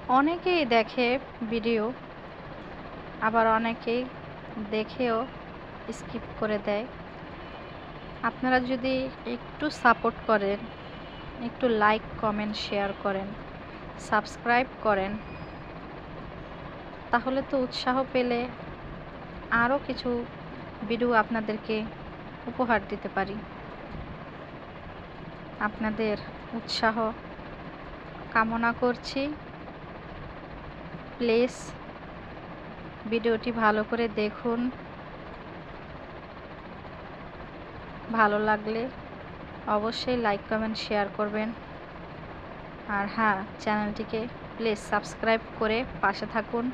অনেকেই দেখে ভিডিও, আবার অনেকেই দেখেও স্কিপ করে দেয়। আপনারা যদি একটু সাপোর্ট করেন, একটু লাইক কমেন্ট শেয়ার করেন, সাবস্ক্রাইব করেন, তাহলে তো উৎসাহ পেলে আরও কিছু ভিডিও আপনাদেরকে উপহার দিতে পারি। আপনাদের উৎসাহ কামনা করছি। প্লিজ ভিডিওটি ভালো করে দেখুন। ভালো লাগলে অবশ্যই লাইক কমেন্ট শেয়ার করবেন। আর হ্যাঁ, চ্যানেলটিকে প্লিজ সাবস্ক্রাইব করে পাশে থাকুন।